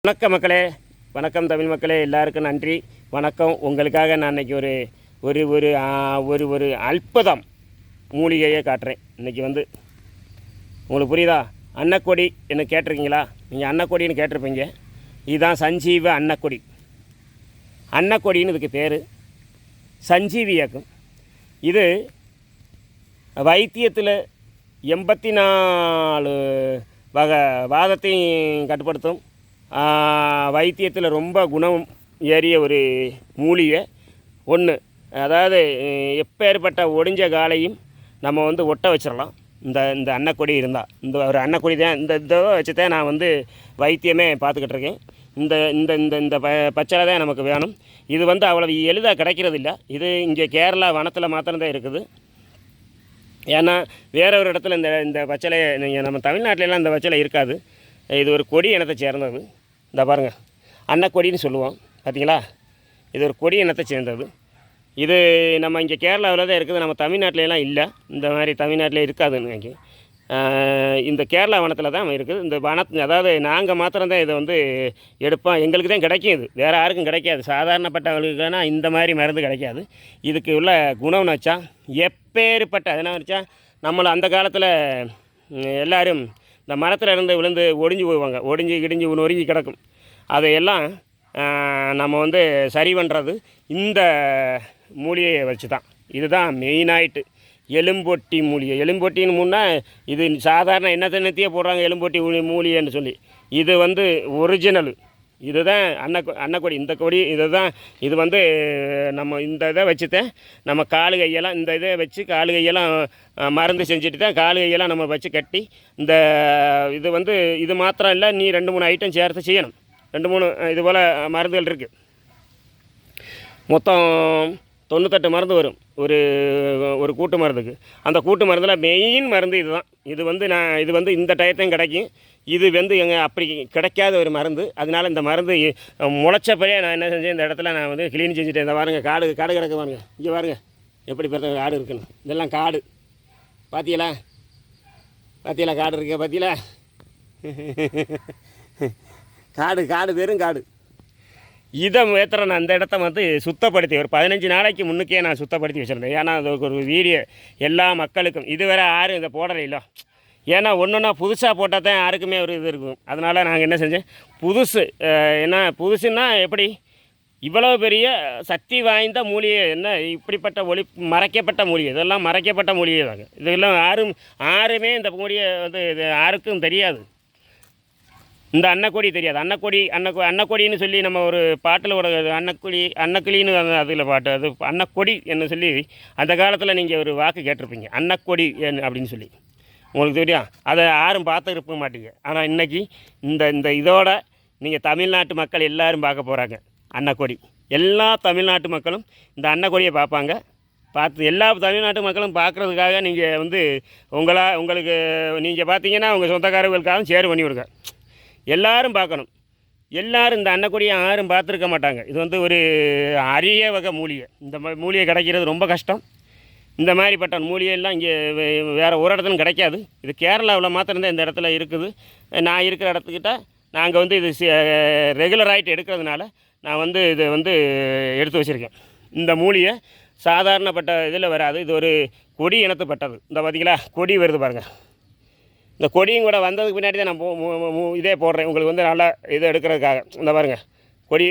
வணக்கம் மக்களே, வணக்கம் தமிழ் மக்களே, எல்லாருக்கும் நன்றி. வணக்கம். உங்களுக்காக நான் இன்றைக்கி ஒரு ஒரு ஒரு ஒரு ஒரு அற்புதம் மூலிகையை காட்டுறேன். இன்றைக்கி வந்து உங்களுக்கு புரியுதா? அன்னக்கொடி என்ன கேட்டிருக்கீங்களா? நீங்கள் அன்னக்கொடின்னு கேட்டிருப்பீங்க. இதுதான் சஞ்சீவ அன்னக்கொடி. அன்னக்கொடின்னு இதுக்கு பேர். சஞ்சீவியாக்கும். இது வைத்தியத்தில் 84 வகை வாதத்தையும் கட்டுப்படுத்தும். வைத்தியத்தில் ரொம்ப குணம் ஏறிய ஒரு மூலிகை ஒன்று. அதாவது எப்பேற்பட்ட ஒடிஞ்ச காலையும் நம்ம வந்து ஒட்ட வச்சிடலாம். இந்த இந்த அன்னக்கொடி இருந்தால், இந்த ஒரு அன்னக்கொடி தான், இந்த இதை வச்சு தான் நான் வந்து வைத்தியமே பார்த்துக்கிட்டு இருக்கேன். இந்த இந்த இந்த இந்த பச்சளை தான் நமக்கு வேணும். இது வந்து அவ்வளவு எளிதாக கிடைக்கிறதில்ல. இது இங்கே கேரளா வனத்தில் மாத்திரம்தான் இருக்குது. ஏன்னா வேற ஒரு இடத்துல இந்த இந்த பச்சளை நீங்கள் நம்ம தமிழ்நாட்டிலலாம் இந்த பச்சளை இருக்காது. இது ஒரு கொடி இனத்தை சேர்ந்தது. இந்த பாருங்கள், அன்னக்கொடின்னு சொல்லுவோம். பார்த்தீங்களா? இது ஒரு கொடி இனத்தை சேர்ந்தது. இது நம்ம இங்கே கேரளாவில் தான் இருக்குது. நம்ம தமிழ்நாட்டிலலாம் இல்லை. இந்த மாதிரி தமிழ்நாட்டில் இருக்காதுன்னு நினைக்கி. இந்த கேரளா வனத்தில் தான் இருக்குது. இந்த அதாவது நாங்கள் மாத்திரம்தான் இதை வந்து எடுப்போம். எங்களுக்கு தான் கிடைக்கும். இது வேறு யாருக்கும் கிடைக்காது. சாதாரணப்பட்டவர்களுக்குனா இந்த மாதிரி மருந்து கிடைக்காது. இதுக்கு உள்ள குணம்னு வச்சா எப்பேற்பட்ட என்ன வச்சா, நம்மளை அந்த காலத்தில் எல்லோரும் இந்த மரத்தில் இருந்து விழுந்து ஒடிஞ்சு போவாங்க. ஒடிஞ்சு கிடிஞ்சு நொறுங்கி கிடக்கும். அதையெல்லாம் நம்ம வந்து சரி பண்ணுறது இந்த மூலிகையை வச்சு தான். இதுதான் மெயினாயிட்டு. எலும்பொட்டி மூலிகை. எலும்பொட்டின்னு முன்னா இது சாதாரண எண்ணெத்தையே போடுறாங்க எலும்பொட்டி மூலிகைன்னு சொல்லி. இது வந்து ஒரிஜினல். இதுதான் அன்னக்கொடி. இந்த கொடி இது வந்து நம்ம இந்த இதை வச்சுதான் நம்ம காலு கையெல்லாம் இந்த இதை வச்சு காலு கையெல்லாம் மருந்து செஞ்சுட்டு தான் காலு கையெல்லாம் நம்ம வச்சு கட்டி இந்த இது வந்து இது மாத்திரம் இல்லை, நீ 2-3 ஐட்டம் சேர்த்து செய்யணும். 2-3 இது போல் மருந்துகள் இருக்குது. மொத்தம் 98 மருந்து வரும் ஒரு கூட்டு மருந்துக்கு. அந்த கூட்டு மருந்தில் மெயின் மருந்து இதுதான். இது வந்து இந்த டயத்தையும் கிடைக்கும். இது வந்து எங்கள் அப்படி கிடைக்காத ஒரு மருந்து. அதனால் இந்த மருந்து முளைச்சப்பவே நான் என்ன செஞ்சேன், இந்த இடத்துல நான் வந்து க்ளீன் செஞ்சுட்டேன். இந்த பாருங்கள், காடு கிடக்கு பாருங்கள். இங்கே பாருங்கள் எப்படி பெருத்த காடு இருக்குன்னு. இதெல்லாம் காடு. பார்த்தீங்களா காடு இருக்கு. பார்த்தீங்களா? காடு வெறும் காடு. இதை ஏற்றுற நான் அந்த இடத்த வந்து சுத்தப்படுத்தி ஒரு 15 நாளைக்கு முன்னுக்கே நான் சுத்தப்படுத்தி வச்சுருந்தேன். ஏன்னா அது ஒரு வீடியோ எல்லா மக்களுக்கும். இதுவரை யாரும் இதை போடலையில்ல. ஏன்னா ஒன்றுன்னா புதுசாக போட்டால் தான் யாருக்குமே ஒரு இது இருக்கும். அதனால் நாங்கள் என்ன செஞ்சேன், புதுசுன்னா எப்படி இவ்வளோ பெரிய சக்தி வாய்ந்த மூலிகை, என்ன இப்படிப்பட்ட மறைக்கப்பட்ட மூலிகை. இதெல்லாம் மறைக்கப்பட்ட மூலிகை தாங்க. இதெல்லாம் யாருமே இந்த மூலிகை வந்து இது யாருக்கும் தெரியாது. இந்த அன்னக்கொடி தெரியாது. அன்னக்கொடின்னு சொல்லி நம்ம ஒரு பாட்டில் ஒரு அன்னக்கிளின்னு அதில் பாட்டு, அது அன்னக்கொடி என்ன சொல்லி அந்த காலத்தில் நீங்கள் ஒரு வாக்கு கேட்டிருப்பீங்க, அன்னக்கொடி அப்படின்னு சொல்லி. உங்களுக்கு தெரியும். அதை யாரும் பார்த்து இருக்க மாட்டீங்க. ஆனால் இன்றைக்கி இந்த இதோட நீங்கள் தமிழ்நாட்டு மக்கள் எல்லோரும் பார்க்க போகிறாங்க. அன்னக்கொடி எல்லா தமிழ்நாட்டு மக்களும் இந்த அன்னக்கொடியை பார்ப்பாங்க. எல்லா தமிழ்நாட்டு மக்களும் பார்க்குறதுக்காக நீங்கள் வந்து உங்களுக்கு நீங்கள் பார்த்தீங்கன்னா உங்கள் சொந்தக்காரர்களுக்காகவும் ஷேர் பண்ணி விடுங்க. எல்லோரும் பார்க்கணும். எல்லோரும் இந்த அன்னக்கொடியை யாரும் பார்த்துருக்க மாட்டாங்க. இது வந்து ஒரு அரிய வகை மூலிகை. இந்த மூலிகை கிடைக்கிறது ரொம்ப கஷ்டம். இந்த மாதிரிப்பட்ட மூலிகையெல்லாம் இங்கே வேறு ஒரு இடத்துலையும் கிடைக்காது. இது கேரளாவில் மாத்திரம்தான் இந்த இடத்துல இருக்குது. நான் இருக்கிற இடத்துக்கிட்ட நாங்கள் வந்து இது ரெகுலர் ஆகிட்டு எடுக்கிறதுனால நான் வந்து இதை வந்து எடுத்து வச்சுருக்கேன். இந்த மூலிகை சாதாரணப்பட்ட இதில் வராது. இது ஒரு கொடி இனத்துப்பட்டது. இந்த பார்த்திங்களா கொடி வருது பாருங்கள். இந்த கொடியும் கூட வந்ததுக்கு பின்னாடி தான் நான் இதே போடுறேன் உங்களுக்கு வந்து நல்லா இதை எடுக்கிறதுக்காக. இந்த பாருங்கள் கொடி